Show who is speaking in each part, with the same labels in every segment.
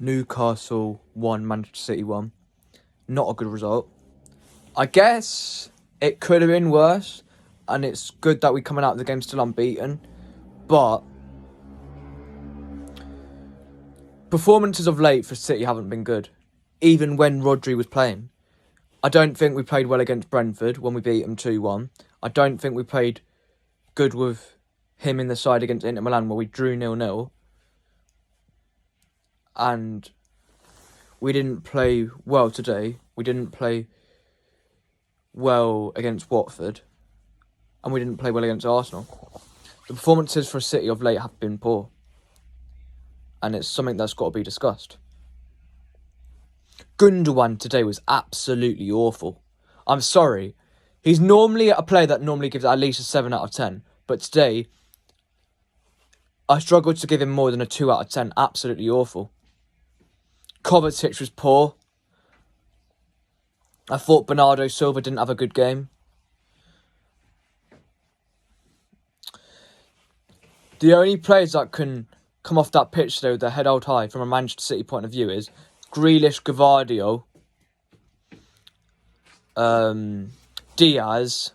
Speaker 1: Newcastle 1, Manchester City 1. Not a good result. I guess it could have been worse, and it's good that we're coming out of the game still unbeaten. But performances of late for City haven't been good, even when Rodri was playing. I don't think we played well against Brentford when we beat them 2-1. I don't think we played good with him in the side against Inter Milan where we drew 0-0. And we didn't play well today. We didn't play well against Watford. And we didn't play well against Arsenal. The performances for City of late have been poor. And it's something that's got to be discussed. Gundogan today was absolutely awful. I'm sorry. He's normally a player that normally gives at least a 7 out of 10. But today, I struggled to give him more than a 2 out of 10. Absolutely awful. Kovacic was poor. I thought Bernardo Silva didn't have a good game. The only players that can come off that pitch today with their head held high from a Manchester City point of view is Grealish, Gavardio, Diaz,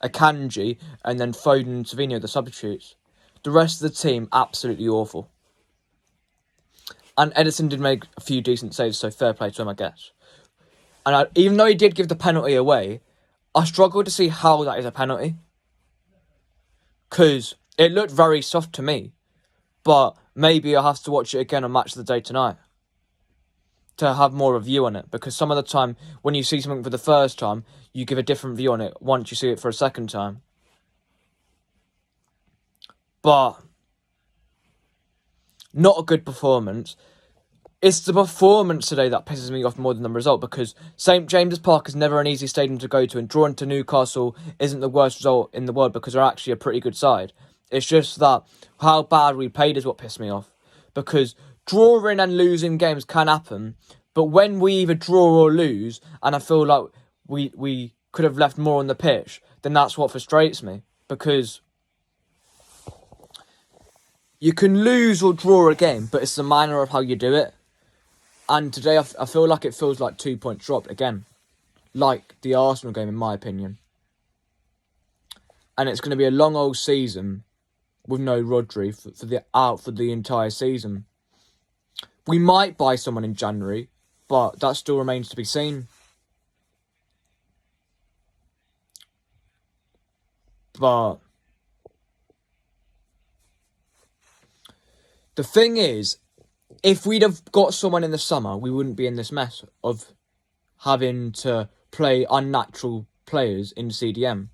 Speaker 1: Akanji, and then Foden and Savino, the substitutes. The rest of the team, absolutely awful. And Edison did make a few decent saves, so fair play to him, I guess. And even though he did give the penalty away, I struggle to see how that is a penalty. Because it looked very soft to me. But maybe I'll have to watch it again on Match of the Day tonight to have more of a view on it. Because some of the time, when you see something for the first time, you give a different view on it once you see it for a second time. But not a good performance. It's the performance today that pisses me off more than the result, because St James's Park is never an easy stadium to go to, and drawing to Newcastle isn't the worst result in the world because they're actually a pretty good side. It's just that how bad we played is what pissed me off, because drawing and losing games can happen, but when we either draw or lose, and I feel like we could have left more on the pitch, then that's what frustrates me, because you can lose or draw a game, but it's the manner of how you do it. And today I feel like it feels like 2 points dropped again. Like the Arsenal game, in my opinion. And it's going to be a long old season with no Rodri for the entire season. We might buy someone in January, but that still remains to be seen. But the thing is, if we'd have got someone in the summer, we wouldn't be in this mess of having to play unnatural players in CDM.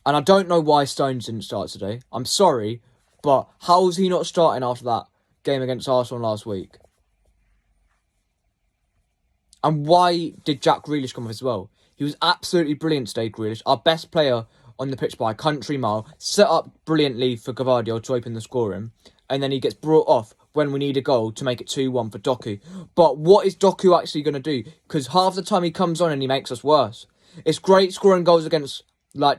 Speaker 1: And I don't know why Stones didn't start today. I'm sorry, but how is he not starting after that game against Arsenal last week? And why did Jack Grealish come off as well? He was absolutely brilliant today, Grealish. Our best player on the pitch by a country mile. Set up brilliantly for Gavardio to open the scoring. And then he gets brought off when we need a goal to make it 2-1 for Doku. But what is Doku actually going to do? Because half the time he comes on and he makes us worse. It's great scoring goals against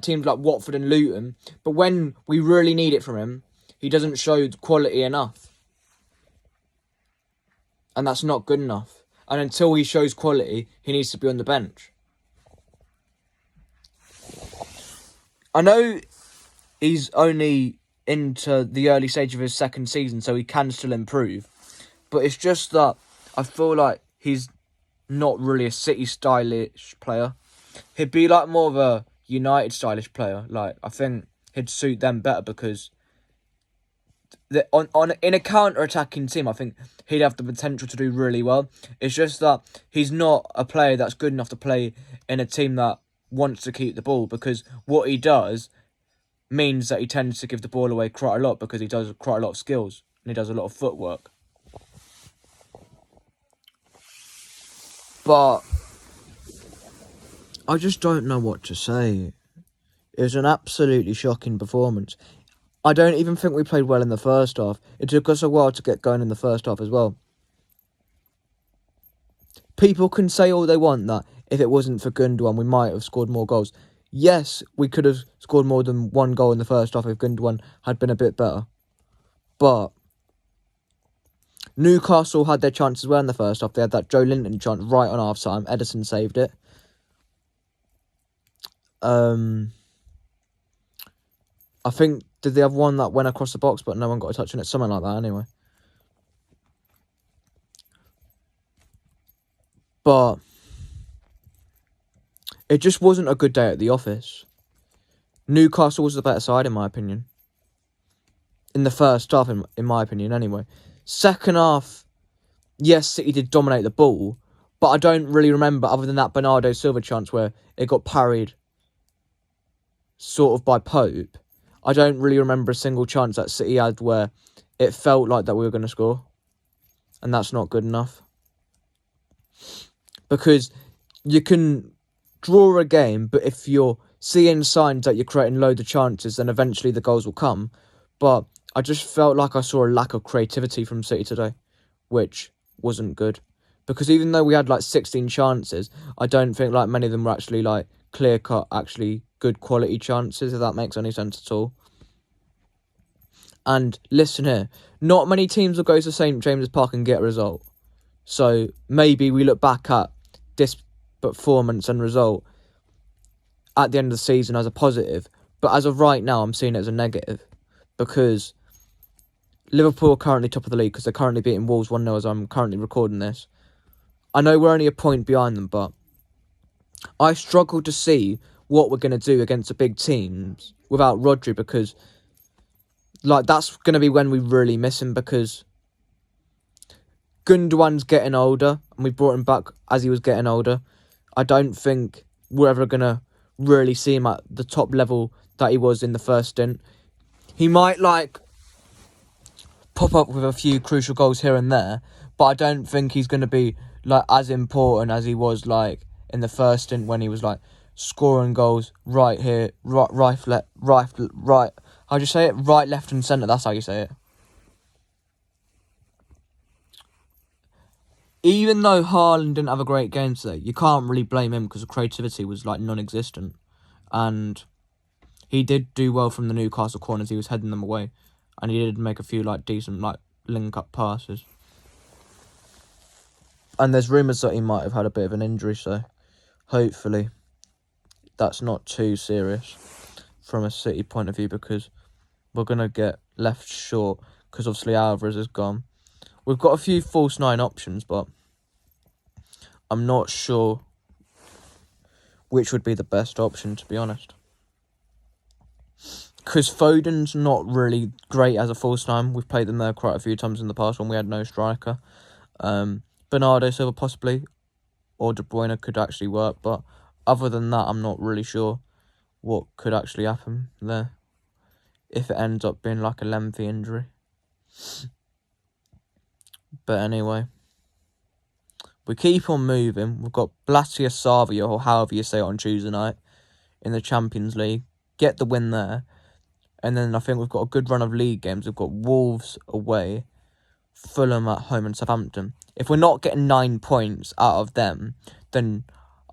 Speaker 1: teams like Watford and Luton. But when we really need it from him, he doesn't show quality enough. And that's not good enough. And until he shows quality, he needs to be on the bench. I know he's only into the early stage of his second season, so he can still improve. But it's just that I feel like he's not really a City stylish player. He'd be like more of a United stylish player. Like, I think he'd suit them better because in a counter-attacking team, I think he'd have the potential to do really well. It's just that he's not a player that's good enough to play in a team that wants to keep the ball, because what he does means that he tends to give the ball away quite a lot because he does quite a lot of skills and he does a lot of footwork. But I just don't know what to say. It was an absolutely shocking performance. I don't even think we played well in the first half. It took us a while to get going in the first half as well. People can say all they want that if it wasn't for Gundogan, we might have scored more goals. Yes, we could have scored more than one goal in the first half if Gundogan had been a bit better. But Newcastle had their chances as well in the first half. They had that Joe Linton chance right on half time. Edison saved it. I think, did they have one that went across the box but no one got a touch on it? Something like that anyway. But it just wasn't a good day at the office. Newcastle was the better side in my opinion. In the first half, in my opinion anyway. Second half, yes, City did dominate the ball, but I don't really remember, other than that Bernardo Silva chance where it got parried sort of by Pope, I don't really remember a single chance that City had where it felt like that we were going to score. And that's not good enough. Because you can draw a game, but if you're seeing signs that you're creating loads of chances, then eventually the goals will come. But I just felt like I saw a lack of creativity from City today, which wasn't good. Because even though we had like 16 chances, I don't think like many of them were actually like clear-cut, actually good quality chances, if that makes any sense at all. And listen here, not many teams will go to St James's Park and get a result. So maybe we look back at this performance and result at the end of the season as a positive. But as of right now, I'm seeing it as a negative. Because Liverpool are currently top of the league because they're currently beating Wolves 1-0 as I'm currently recording this. I know we're only a point behind them, but I struggle to see what we're going to do against the big teams without Rodri, because like that's going to be when we really miss him, because Gundogan's getting older and we brought him back as he was getting older. I don't think we're ever going to really see him at the top level that he was in the first stint. He might like pop up with a few crucial goals here and there, but I don't think he's going to be like as important as he was like in the first stint when he was like scoring goals right here, right. How do you say it? Right, left, and centre. That's how you say it. Even though Haaland didn't have a great game today, you can't really blame him because the creativity was like non-existent, and he did do well from the Newcastle corners. He was heading them away, and he did make a few like decent like link-up passes. And there's rumours that he might have had a bit of an injury, so hopefully that's not too serious from a City point of view, because we're going to get left short because obviously Alvarez is gone. We've got a few false nine options, but I'm not sure which would be the best option, to be honest. Because Foden's not really great as a false nine. We've played them there quite a few times in the past when we had no striker. Bernardo Silva possibly, or De Bruyne could actually work, but other than that, I'm not really sure what could actually happen there if it ends up being like a lengthy injury. But anyway, we keep on moving. We've got Blasia Savia, or however you say it, on Tuesday night in the Champions League. Get the win there. And then I think we've got a good run of league games. We've got Wolves away, Fulham at home, and Southampton. If we're not getting 9 points out of them, then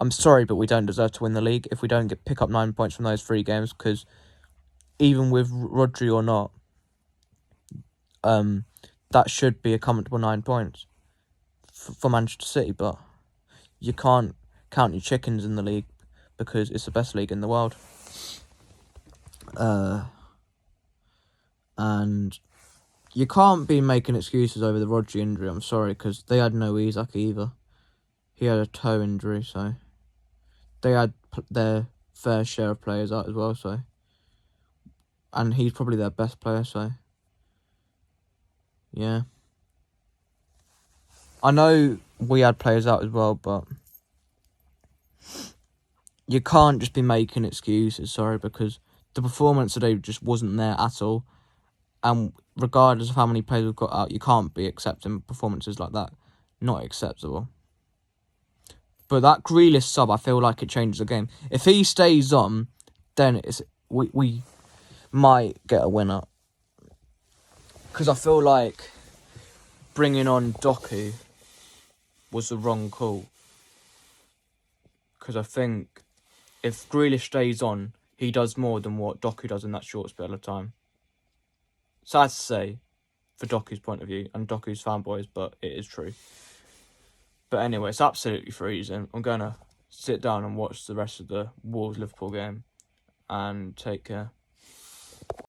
Speaker 1: I'm sorry, but we don't deserve to win the league if we don't pick up 9 points from those 3 games, because even with Rodri or not, that should be a comfortable 9 points for Manchester City. But you can't count your chickens in the league because it's the best league in the world. And you can't be making excuses over the Rodri injury, I'm sorry, because they had no Isak either. He had a toe injury, so they had their fair share of players out as well, so. And he's probably their best player, so. Yeah. I know we had players out as well, but you can't just be making excuses, sorry, because the performance today just wasn't there at all. And regardless of how many players we've got out, you can't be accepting performances like that. Not acceptable. But that Grealish sub, I feel like it changes the game. If he stays on, then we might get a winner. Because I feel like bringing on Doku was the wrong call. Because I think if Grealish stays on, he does more than what Doku does in that short spell of time. Sad to say, for Doku's point of view and Doku's fanboys, but it is true. But anyway, it's absolutely freezing. I'm going to sit down and watch the rest of the Wolves-Liverpool game and take care.